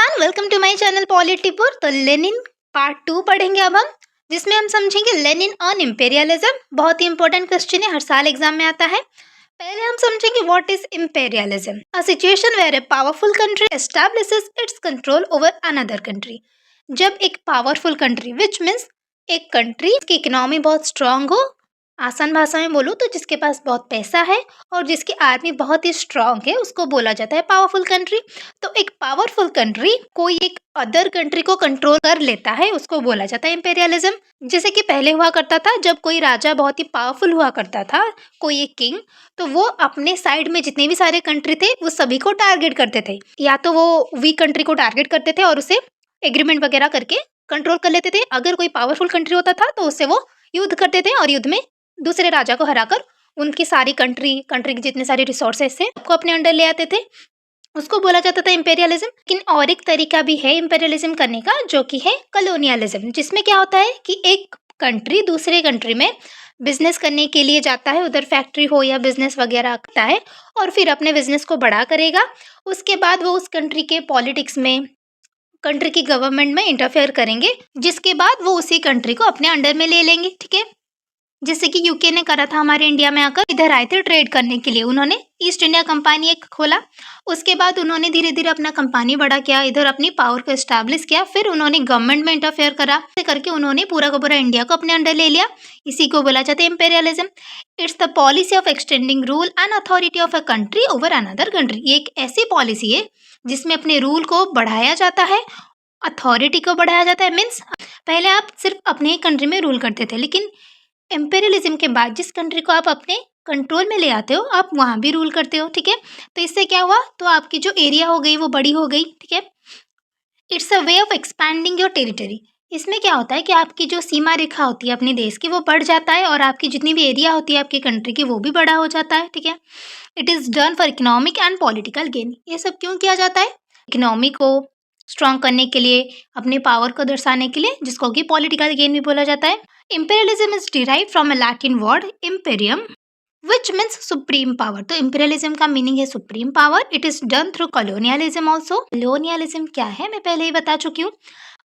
Everyone, welcome to my channel Politipur. तो Lenin part 2 पढ़ेंगे अब हम, जिसमें हम समझेंगे लेनिन ऑन इंपेरियलिज्म। बहुत ही इंपॉर्टेंट क्वेश्चन है, हर साल एग्जाम में आता है। पहले हम समझेंगे what is imperialism. A situation where a powerful country establishes its control over another country. जब एक पावरफुल कंट्री विच मीन्स एक कंट्री की इकोनॉमी बहुत स्ट्रांग हो, आसान भाषा में बोलूँ तो जिसके पास बहुत पैसा है और जिसकी आर्मी बहुत ही स्ट्रांग है, उसको बोला जाता है पावरफुल कंट्री। तो एक पावरफुल कंट्री कोई एक अदर कंट्री को कंट्रोल कर लेता है, उसको बोला जाता है इंपेरियलिज्म। जैसे कि पहले हुआ करता था, जब कोई राजा बहुत ही पावरफुल हुआ करता था, कोई एक किंग, तो वो अपने साइड में जितने भी सारे कंट्री थे वो सभी को टारगेट करते थे। या तो वो वीक कंट्री को टारगेट करते थे और उसे एग्रीमेंट वगैरह करके कंट्रोल कर लेते थे। अगर कोई पावरफुल कंट्री होता था तो उससे वो युद्ध करते थे और युद्ध में दूसरे राजा को हराकर उनकी सारी कंट्री के जितने सारे रिसोर्सेस थे उसको अपने अंडर ले आते थे, उसको बोला जाता था इंपेरियलिज्म। लेकिन और एक तरीका भी है इंपेरियलिज्म करने का, जो कि है कॉलोनियलिज्म, जिसमें क्या होता है कि एक कंट्री दूसरे कंट्री में बिजनेस करने के लिए जाता है, उधर फैक्ट्री हो या बिजनेस वगैरह करता है और फिर अपने बिजनेस को बड़ा करेगा। उसके बाद वो उस कंट्री के पॉलिटिक्स में, कंट्री की गवर्नमेंट में इंटरफेयर करेंगे, जिसके बाद वो उसी कंट्री को अपने अंडर में ले लेंगे। ठीक है, जैसे कि यूके ने करा था, हमारे इंडिया में आकर इधर आए थे ट्रेड करने के लिए, उन्होंने ईस्ट इंडिया कंपनी एक खोला। उसके बाद उन्होंने धीरे धीरे अपना कंपनी बड़ा किया, इधर अपनी पावर को एस्टैब्लिश किया, फिर उन्होंने गवर्नमेंट में इंटरफेयर करा, ऐसे करके उन्होंने पूरा का पूरा इंडिया को अपने अंडर ले लिया। इसी को बोला जाता है imperialism. It's the policy of extending rule and authority of a country over another country. ये एक ऐसी पॉलिसी है जिसमें अपने रूल को बढ़ाया जाता है, अथॉरिटी को बढ़ाया जाता है। मीन्स पहले आप सिर्फ अपने ही कंट्री में रूल करते थे, लेकिन एम्पेरियलिज्म के बाद जिस कंट्री को आप अपने कंट्रोल में ले आते हो, आप वहाँ भी रूल करते हो। ठीक है, तो इससे क्या हुआ, तो आपकी जो एरिया हो गई वो बड़ी हो गई। ठीक है, it's a way of expanding your territory. इसमें क्या होता है कि आपकी जो सीमा रेखा होती है अपने देश की, वो बढ़ जाता है और आपकी जितनी भी एरिया होती है आपकी कंट्री की, वो भी बड़ा हो जाता है। ठीक है, it is done for economic and political gain. ये सब क्यों किया जाता है? इकोनॉमी को स्ट्रॉन्ग करने के लिए, अपने पावर को दर्शाने के लिए, जिसको कि पॉलिटिकल गेन भी बोला जाता है। Imperialism is derived from a Latin word imperium, which means supreme power। तो imperialism का मीनिंग है supreme power। It is done through colonialism also। colonialism क्या है मैं पहले ही बता चुकी हूँ।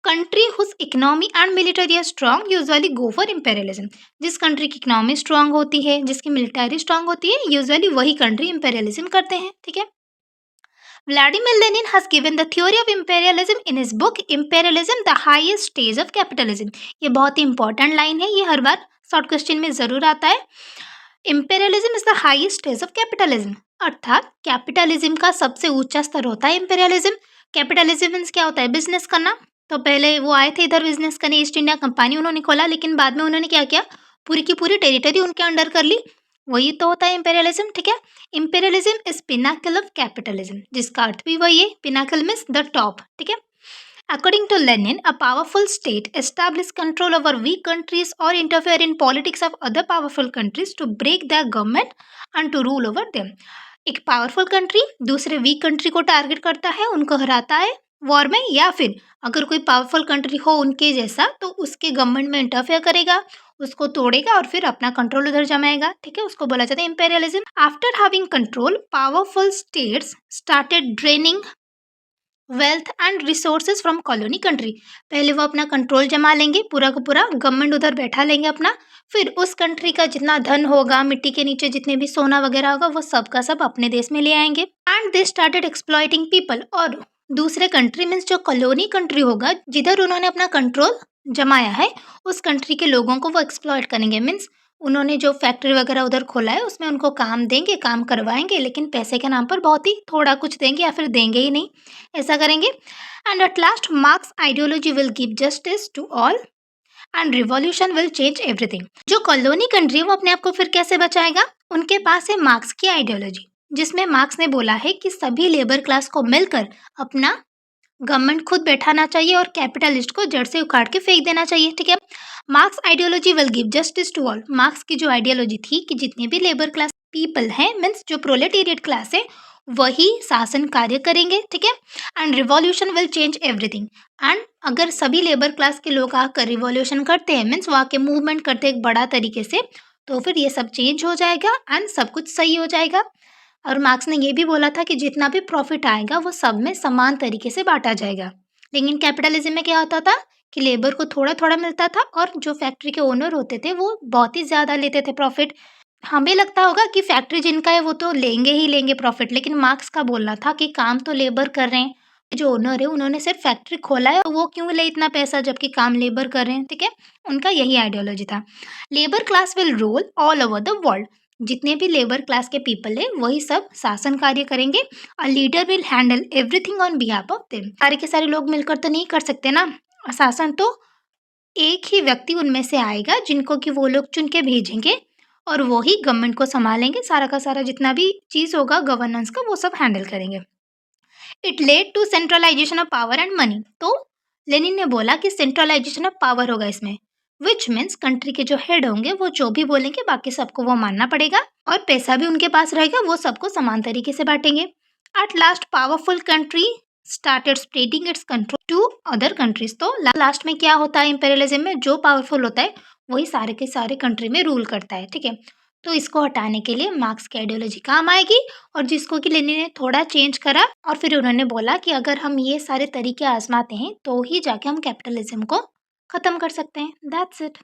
Country whose economy and military are strong usually go for imperialism। जिस कंट्री की इकोनॉमी स्ट्रांग होती है, जिसकी मिलिट्री स्ट्रांग होती है, यूजुअली वही कंट्री imperialism करते हैं। ठीक है, Vladimir Lenin has given the theory of imperialism in his book Imperialism: The Highest Stage of Capitalism। ये बहुत ही इंपॉर्टेंट लाइन है, ये हर बार शॉर्ट क्वेश्चन में जरूर आता है। Imperialism is the highest stage of capitalism, अर्थात कैपिटलिज्म का सबसे ऊंचा स्तर होता है इंपेरियलिज्म। कैपिटलिज्म मीन्स क्या होता है? बिजनेस करना। तो पहले वो आए थे इधर बिजनेस करने, ईस्ट इंडिया कंपनी उन्होंने खोला, लेकिन बाद में उन्होंने क्या किया, पूरी की पूरी टेरिटरी उनके अंडर कर ली। वही तो होता है इंपेरियलिज्म। ठीक है, imperialism is Pinnacle of capitalism, जिसका अर्थ भी वही है, पिनाकल मीन्स द टॉप। ठीक है, according to Lenin, a powerful state establish control over weak countries or interfere in politics of other powerful countries to break their government and to rule over them। एक powerful country दूसरे week country को target करता है, उनको हराता है war में, या फिर अगर कोई पावरफुल कंट्री हो उनके जैसा तो उसके गवर्नमेंट में इंटरफेयर करेगा, उसको तोड़ेगा और फिर अपना कंट्रोल उधर जमाएगा। ठीक है, उसको बोला जाता है imperialism. After having control, powerful states started draining wealth and resources from colony country. पहले वो अपना कंट्रोल जमा लेंगे, पूरा का पूरा गवर्नमेंट उधर बैठा लेंगे अपना, फिर उस कंट्री का जितना धन होगा, मिट्टी के नीचे जितने भी सोना वगैरह होगा, वो सब का सब अपने देश में ले आएंगे। And they started exploiting people. और दूसरे कंट्री मीन्स जो कॉलोनी कंट्री होगा, जिधर उन्होंने अपना कंट्रोल जमाया है, उस कंट्री के लोगों को वो एक्सप्लॉइट करेंगे। मीन्स उन्होंने जो फैक्ट्री वगैरह उधर खोला है उसमें उनको काम देंगे, काम करवाएंगे, लेकिन पैसे के नाम पर बहुत ही थोड़ा कुछ देंगे या फिर देंगे ही नहीं, ऐसा करेंगे। And at last Marx ideology will give justice to all and revolution will change everything. जो कॉलोनी कंट्री है वो अपने आप को फिर कैसे बचाएगा? उनके पास है मार्क्स की आइडियोलॉजी, जिसमें मार्क्स ने बोला है कि सभी लेबर क्लास को मिलकर अपना गवर्नमेंट खुद बैठाना चाहिए और कैपिटलिस्ट को जड़ से उखाड़ के फेंक देना चाहिए। ठीक है, Marx ideology will give justice to all. Marx की जो आइडियोलॉजी थी कि जितने भी लेबर क्लास पीपल हैं, मीन्स जो प्रोलेटेरिएट क्लास है, वही शासन कार्य करेंगे। ठीक है, and revolution will change everything. And अगर सभी लेबर क्लास के लोग आकर रिवॉल्यूशन करते हैं, मीन्स वहाँ के मूवमेंट करते हैं एक बड़ा तरीके से, तो फिर ये सब चेंज हो जाएगा एंड सब कुछ सही हो जाएगा। और मार्क्स ने ये भी बोला था कि जितना भी प्रॉफिट आएगा वो सब में समान तरीके से बांटा जाएगा। लेकिन कैपिटलिज्म में क्या होता था कि लेबर को थोड़ा थोड़ा मिलता था और जो फैक्ट्री के ओनर होते थे वो बहुत ही ज़्यादा लेते थे प्रॉफिट। हमें लगता होगा कि फैक्ट्री जिनका है वो तो लेंगे ही लेंगे प्रॉफिट, लेकिन मार्क्स का बोलना था कि काम तो लेबर कर रहे हैं। जो ओनर है उन्होंने सिर्फ फैक्ट्री खोला है, वो क्यों ले इतना पैसा जबकि काम लेबर कर रहे हैं, ठीक है। उनका यही आइडियोलॉजी था। Labour class will rule all over the world. जितने भी लेबर क्लास के पीपल है वही सब शासन कार्य करेंगे। A leader will handle everything on behalf of them. सारे के सारे लोग मिलकर तो नहीं कर सकते ना शासन, तो एक ही व्यक्ति उनमें से आएगा जिनको कि वो लोग चुन के भेजेंगे और वो ही गवर्नमेंट को संभालेंगे, सारा का सारा जितना भी चीज़ होगा गवर्नेंस का वो सब हैंडल करेंगे। It led to centralisation of power and money. तो लेनिन ने बोला कि सेंट्रलाइजेशन ऑफ पावर होगा इसमें, विच मीन्स कंट्री के जो हेड होंगे वो जो भी बोलेंगे बाकी सबको वो मानना पड़ेगा और पैसा भी उनके पास रहेगा, वो सबको समान तरीके से बांटेंगे। At last powerful country started spreading its control to other countries. तो लास्ट में क्या होता है इंपेरियलिज्म में, जो पावरफुल होता है वही सारे के सारे कंट्री में रूल करता है, ठीक है। तो इसको हटाने के लिए मार्क्स की आइडियोलॉजी काम आएगी और जिसको कि लेनिन ने थोड़ा चेंज करा और फिर उन्होंने बोला कि अगर हम ये सारे तरीके आजमाते हैं तो ही जाके हम कैपिटलिज्म को ख़त्म कर सकते हैं। That's it.